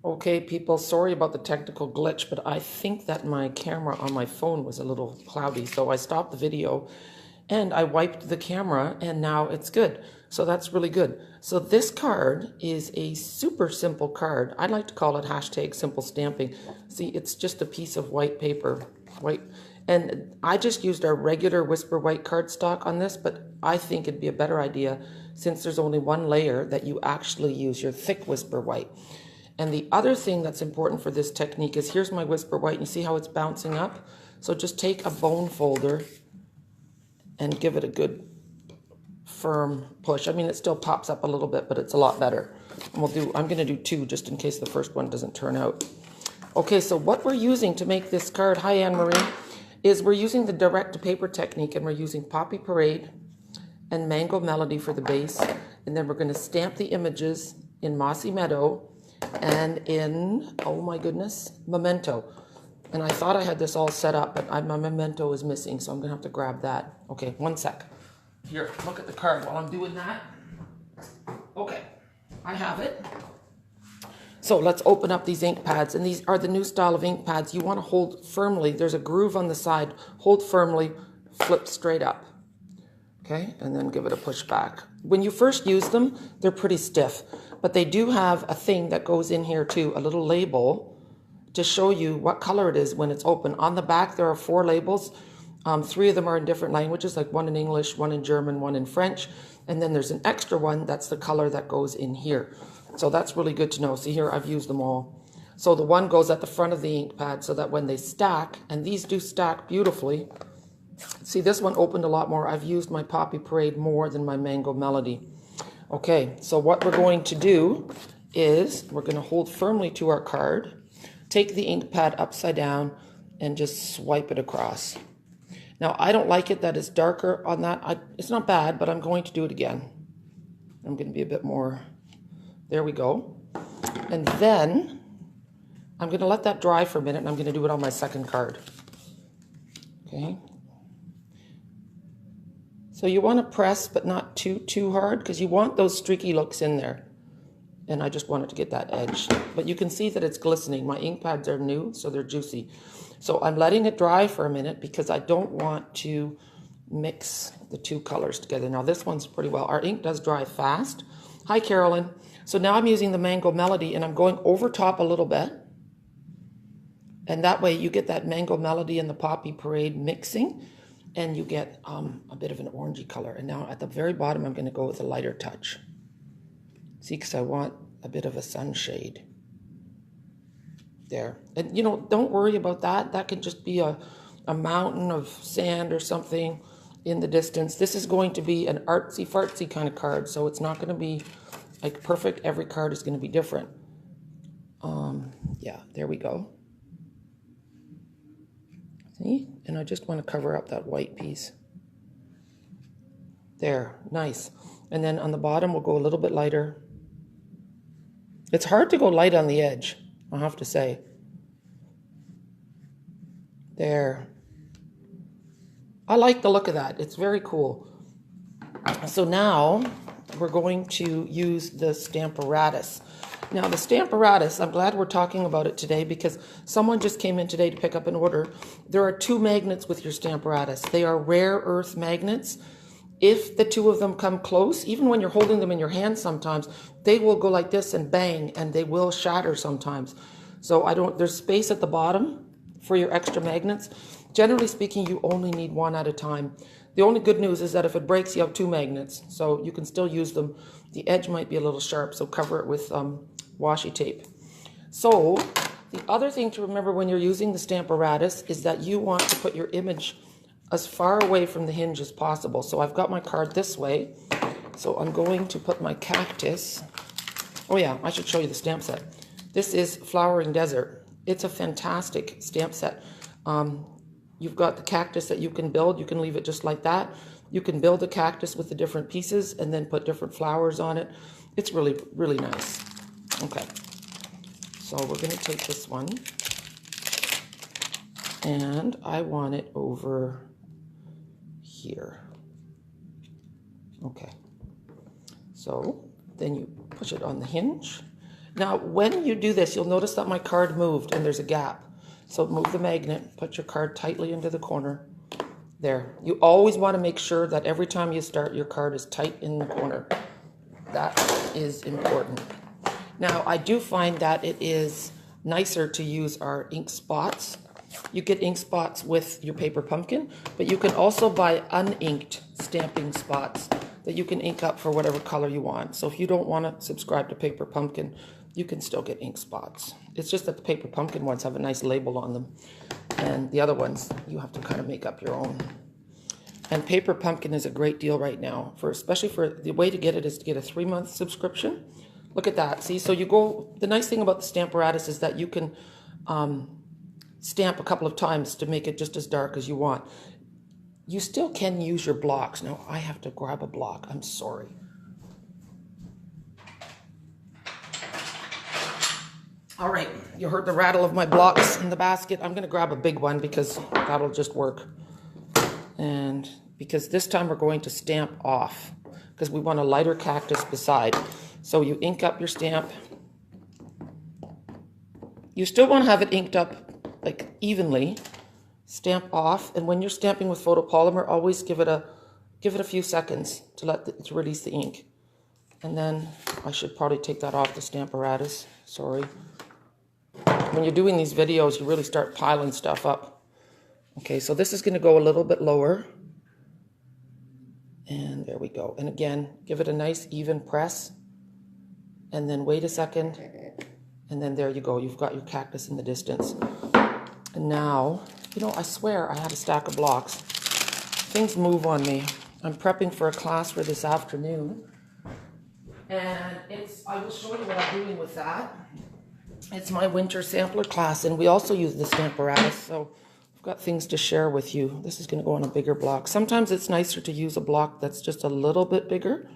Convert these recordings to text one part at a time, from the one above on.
Okay, people, sorry about the technical glitch, but I think that my camera on my phone was a little cloudy, so I stopped the video and I wiped the camera and now it's good. So that's really good. So this card is a super simple card. I like to call it hashtag simple stamping. See, it's just a piece of white paper, white. And I just used our regular Whisper White cardstock on this, but I think it'd be a better idea, since there's only one layer, that you actually use your thick Whisper White. And the other thing that's important for this technique is, here's my Whisper White, and you see how it's bouncing up? So just take a bone folder and give it a good firm push. I mean, it still pops up a little bit, but it's a lot better. And I'm gonna do two just in case the first one doesn't turn out. Okay, so what we're using to make this card, hi Anne-Marie, is we're using the direct to paper technique, and we're using Poppy Parade and Mango Melody for the base. And then we're gonna stamp the images in Mossy Meadow and in, oh my goodness, Memento. And I thought I had this all set up, but my Memento is missing, so I'm gonna have to grab that. Okay, one sec. Here, look at the card while I'm doing that. Okay, I have it. So let's open up these ink pads, and these are the new style of ink pads. You wanna hold firmly, there's a groove on the side, hold firmly, flip straight up. Okay, and then give it a push back. When you first use them, they're pretty stiff, but they do have a thing that goes in here too, a little label to show you what color it is when it's open. On the back, there are 4 labels. 3 of them are in different languages, like one in English, one in German, one in French. And then there's an extra one, that's the color that goes in here. So that's really good to know. See here, I've used them all. So the one goes at the front of the ink pad so that when they stack, and these do stack beautifully. See, this one opened a lot more. I've used my Poppy Parade more than my Mango Melody. Okay, so what we're going to do is we're going to hold firmly to our card, take the ink pad upside down, and just swipe it across. Now, I don't like it that it's darker on that. It's not bad, but I'm going to do it again. I'm going to be a bit more. There we go. And then I'm going to let that dry for a minute, and I'm going to do it on my second card. Okay. So you want to press, but not too hard, because you want those streaky looks in there. And I just wanted to get that edge. But you can see that it's glistening. My ink pads are new, so they're juicy. So I'm letting it dry for a minute because I don't want to mix the 2 colors together. Now this one's pretty well. Our ink does dry fast. Hi, Carolyn. So now I'm using the Mango Melody, and I'm going over top a little bit. And that way you get that Mango Melody and the Poppy Parade mixing, and you get a bit of an orangey color. And now at the very bottom, I'm going to go with a lighter touch. See, because I want a bit of a sunshade. There. And, you know, don't worry about that. That could just be a mountain of sand or something in the distance. This is going to be an artsy-fartsy kind of card, so it's not going to be like perfect. Every card is going to be different. Yeah, there we go. See? And I just want to cover up that white piece. There, nice. And then on the bottom, we'll go a little bit lighter. It's hard to go light on the edge, I have to say. There. I like the look of that. It's very cool. So now we're going to use the Stamparatus. Now the Stamparatus, I'm glad we're talking about it today because someone just came in today to pick up an order. There are 2 magnets with your Stamparatus. They are rare earth magnets. If the 2 of them come close, even when you're holding them in your hand sometimes, they will go like this and bang, and they will shatter sometimes. So there's space at the bottom for your extra magnets. Generally speaking, you only need 1 at a time. The only good news is that if it breaks, you have 2 magnets, so you can still use them. The edge might be a little sharp, so cover it with washi tape. So the other thing to remember when you're using the Stamparatus is that you want to put your image as far away from the hinge as possible. So I've got my card this way. So I'm going to put my cactus. Oh yeah, I should show you the stamp set. This is Flowering Desert. It's a fantastic stamp set. You've got the cactus that you can build. You can leave it just like that. You can build a cactus with the different pieces and then put different flowers on it. It's really, really nice. Okay. So we're going to take this one. And I want it over here. Okay. So then you push it on the hinge. Now, when you do this, you'll notice that my card moved and there's a gap. So move the magnet, put your card tightly into the corner. There. You always want to make sure that every time you start, your card is tight in the corner. That is important. Now, I do find that it is nicer to use our ink spots. You get ink spots with your paper pumpkin, but you can also buy uninked stamping spots that you can ink up for whatever color you want. So if you don't want to subscribe to paper pumpkin, you can still get ink spots. It's just that the paper pumpkin ones have a nice label on them, and the other ones you have to kind of make up your own. And paper pumpkin is a great deal right now, especially for the way to get it is to get a 3-month subscription. Look at that. See, so you go. The nice thing about the Stamparatus is that you can stamp a couple of times to make it just as dark as you want. You still can use your blocks. Now I have to grab a block. I'm sorry. All right, you heard the rattle of my blocks in the basket. I'm going to grab a big one because that'll just work. And because this time we're going to stamp off because we want a lighter cactus beside. So you ink up your stamp. You still want to have it inked up like evenly. Stamp off, and when you're stamping with photopolymer, always give it a few seconds to release the ink. And then I should probably take that off the Stamparatus. Sorry. When you're doing these videos, you really start piling stuff up. Okay, so this is going to go a little bit lower. And there we go. And again, give it a nice even press. And then wait a second. And then there you go. You've got your cactus in the distance. And now, you know, I swear I had a stack of blocks. Things move on me. I'm prepping for a class for this afternoon. And I will show you what I'm doing with that. It's my winter sampler class, and we also use the Stamparatus, so I've got things to share with you. This is going to go on a bigger block. Sometimes it's nicer to use a block that's just a little bit bigger.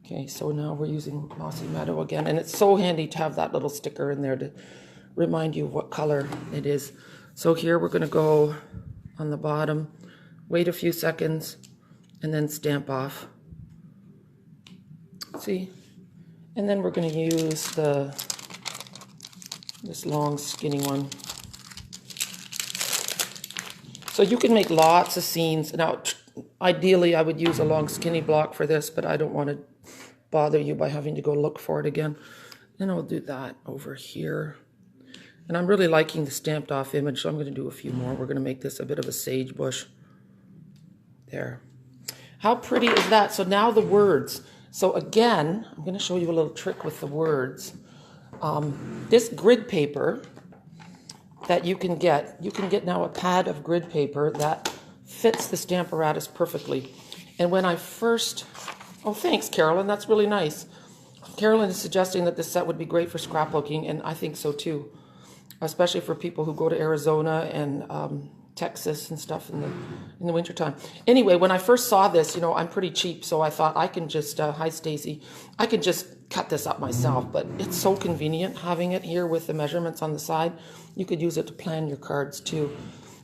Okay, so now we're using Mossy Meadow again, and it's so handy to have that little sticker in there to remind you of what color it is. So here we're going to go on the bottom, wait a few seconds, and then stamp off. See? And then we're going to use this long skinny one. So you can make lots of scenes. Now, ideally I would use a long skinny block for this, but I don't want to bother you by having to go look for it again. And I'll do that over here. And I'm really liking the stamped off image, so I'm going to do a few more. We're going to make this a bit of a sage bush. There. How pretty is that? So now the words. So again, I'm going to show you a little trick with the words. This grid paper that you can get now a pad of grid paper that fits the Stamparatus perfectly. And when I first, oh thanks Carolyn, that's really nice. Carolyn is suggesting that this set would be great for scrapbooking, and I think so too. Especially for people who go to Arizona and Texas and stuff in the wintertime. Anyway, when I first saw this, you know, I'm pretty cheap, so I thought I can just, hi Stacy, I can just cut this up myself, but it's so convenient having it here with the measurements on the side. You could use it to plan your cards too.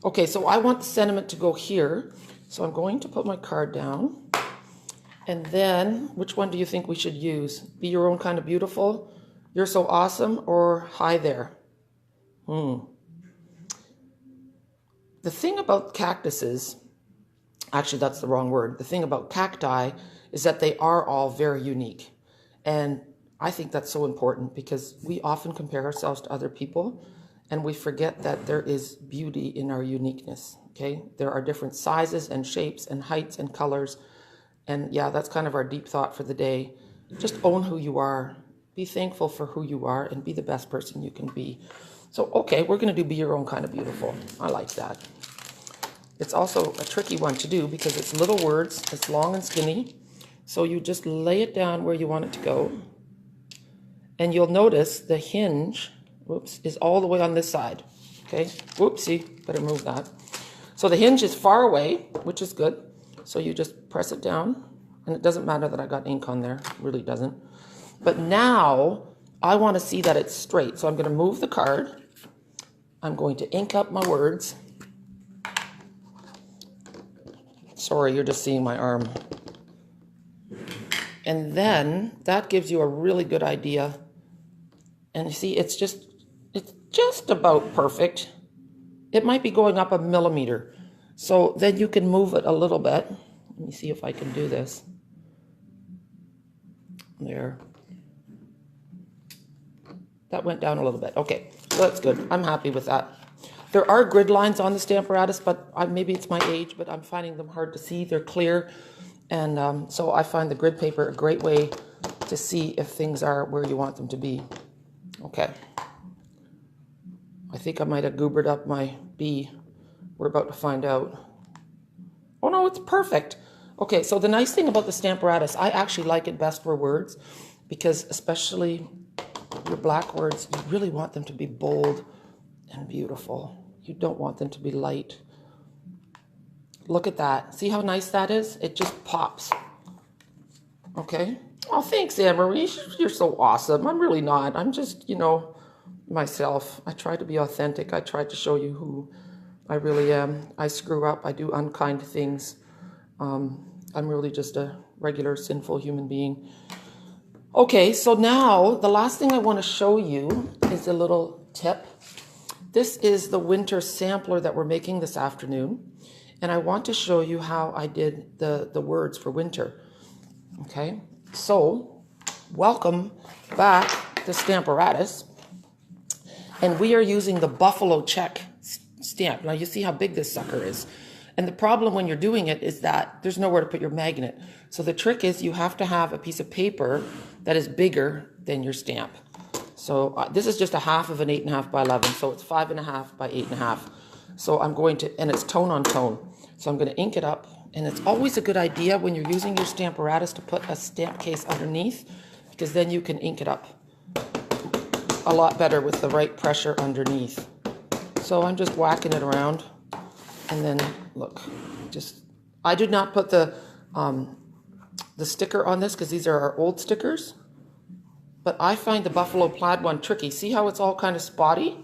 Okay, so I want the sentiment to go here, so I'm going to put my card down. And then, which one do you think we should use? Be Your Own Kind of Beautiful, You're So Awesome, or Hi There? The thing about cactuses, actually that's the wrong word. The thing about cacti is that they are all very unique. And I think that's so important because we often compare ourselves to other people and we forget that there is beauty in our uniqueness, okay? There are different sizes and shapes and heights and colors. And yeah, that's kind of our deep thought for the day. Just own who you are. Be thankful for who you are and be the best person you can be. So, okay, we're going to do Be Your Own Kind of Beautiful. I like that. It's also a tricky one to do because it's little words. It's long and skinny. So you just lay it down where you want it to go. And you'll notice the hinge, whoops, is all the way on this side. Okay, whoopsie, better move that. So the hinge is far away, which is good. So you just press it down. And it doesn't matter that I got ink on there. It really doesn't. But now I want to see that it's straight. So I'm going to move the card. I'm going to ink up my words. Sorry, you're just seeing my arm. And then that gives you a really good idea And you see, it's just about perfect. It might be going up a millimeter. So then you can move it a little bit. Let me see if I can do this. There. That went down a little bit. Okay, so that's good. I'm happy with that. There are grid lines on the Stamparatus, but maybe it's my age, but I'm finding them hard to see. They're clear. And so I find the grid paper a great way to see if things are where you want them to be. Okay. I think I might have goobered up my bee. We're about to find out. Oh no, it's perfect. Okay, so the nice thing about the Stamparatus, I actually like it best for words, because especially your black words, you really want them to be bold and beautiful. You don't want them to be light. Look at that. See how nice that is? It just pops. Okay. Oh, thanks, Anne-Marie. You're so awesome. I'm really not. I'm just, myself. I try to be authentic. I try to show you who I really am. I screw up. I do unkind things. I'm really just a regular sinful human being. Okay, so now the last thing I want to show you is a little tip. This is the winter sampler that we're making this afternoon. And I want to show you how I did the words for winter. Okay, so welcome back to Stamparatus. And we are using the buffalo check stamp. Now you see how big this sucker is. And the problem when you're doing it is that there's nowhere to put your magnet. So the trick is you have to have a piece of paper that is bigger than your stamp. So this is just a half of an 8.5 by 11. So it's 5.5 by 8.5. So I'm going to, and it's tone on tone. So I'm going to ink it up. And it's always a good idea when you're using your Stamparatus to put a stamp case underneath, because then you can ink it up a lot better with the right pressure underneath. So I'm just whacking it around. And then look, I did not put the sticker on this because these are our old stickers. But I find the buffalo plaid one tricky. See how it's all kind of spotty?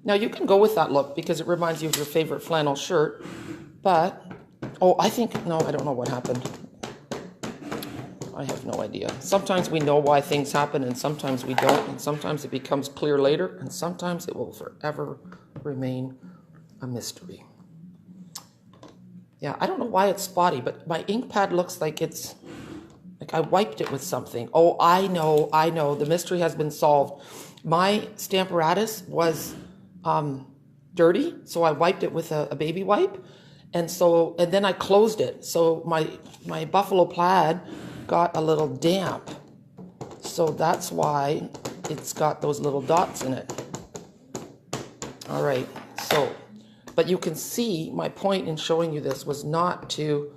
Now you can go with that look because it reminds you of your favorite flannel shirt. But, oh, I don't know what happened. I have no idea. Sometimes we know why things happen and sometimes we don't. And sometimes it becomes clear later and sometimes it will forever remain a mystery. Yeah, I don't know why it's spotty, but my ink pad looks like it's, like I wiped it with something. Oh, I know, the mystery has been solved. My Stamparatus was dirty, so I wiped it with a baby wipe, and then I closed it. So my buffalo plaid got a little damp. So that's why it's got those little dots in it. All right, so, but you can see my point in showing you this was not to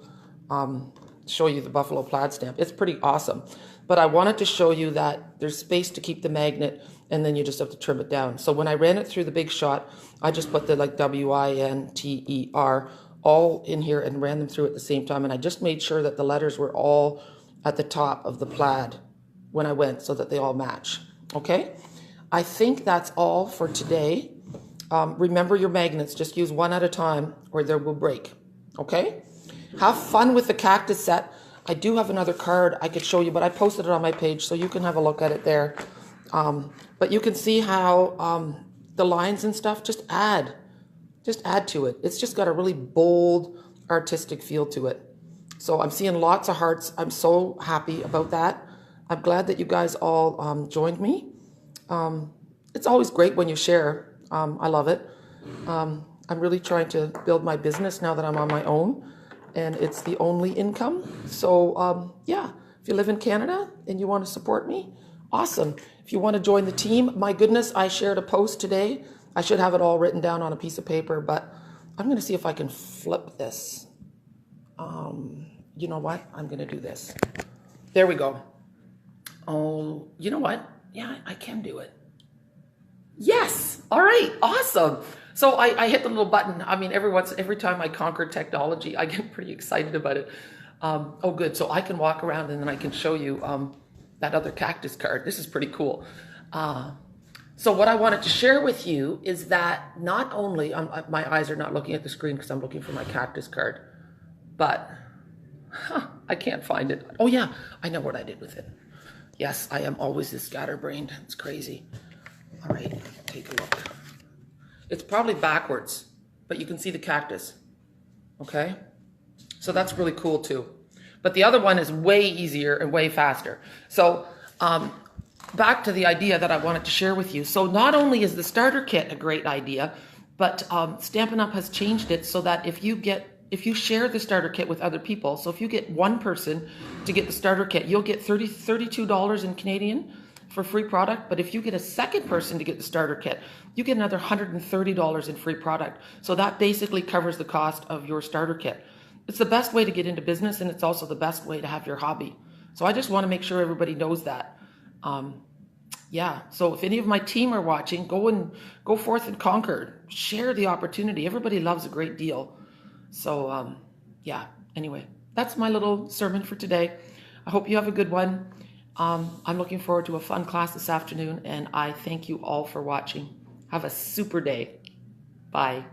show you the buffalo plaid stamp. It's pretty awesome. But I wanted to show you that there's space to keep the magnet and then you just have to trim it down. So when I ran it through the Big Shot, I just put the WINTER all in here and ran them through at the same time. And I just made sure that the letters were all at the top of the plaid when I went so that they all match. Okay? I think that's all for today. Remember your magnets. Just use one at a time or they will break. Okay? Have fun with the cactus set. I do have another card I could show you, but I posted it on my page so you can have a look at it there. But you can see how the lines and stuff just add to it. It's just got a really bold, artistic feel to it. So I'm seeing lots of hearts. I'm so happy about that. I'm glad that you guys all joined me. It's always great when you share. I love it. I'm really trying to build my business now that I'm on my own, and it's the only income. So yeah, if you live in Canada and you want to support me, awesome. If you want to join the team, my goodness, I shared a post today. I should have it all written down on a piece of paper, but I'm going to see if I can flip this. You know what? I'm going to do this. There we go. Oh, you know what? Yeah, I can do it. Yes. All right. Awesome. So I hit the little button. I mean, every time I conquer technology, I get pretty excited about it. Oh, good. So I can walk around and then I can show you that other cactus card. This is pretty cool. So what I wanted to share with you is that not only, my eyes are not looking at the screen because I'm looking for my cactus card, but I can't find it. Oh yeah, I know what I did with it. Yes, I am always this scatterbrained. It's crazy. All right, take a look. It's probably backwards, but you can see the cactus. Okay? So that's really cool too. But the other one is way easier and way faster. So back to the idea that I wanted to share with you. So not only is the starter kit a great idea, but Stampin' Up! Has changed it so that if you share the starter kit with other people, so if you get one person to get the starter kit, you'll get $32 in Canadian for free product. But if you get a second person to get the starter kit, you get another $130 in free product. So that basically covers the cost of your starter kit. It's the best way to get into business, and it's also the best way to have your hobby. So I just want to make sure everybody knows that. Yeah, so if any of my team are watching, go forth and conquer. Share the opportunity. Everybody loves a great deal. So yeah, anyway, that's my little sermon for today. I hope you have a good one. I'm looking forward to a fun class this afternoon, and I thank you all for watching. Have a super day. Bye.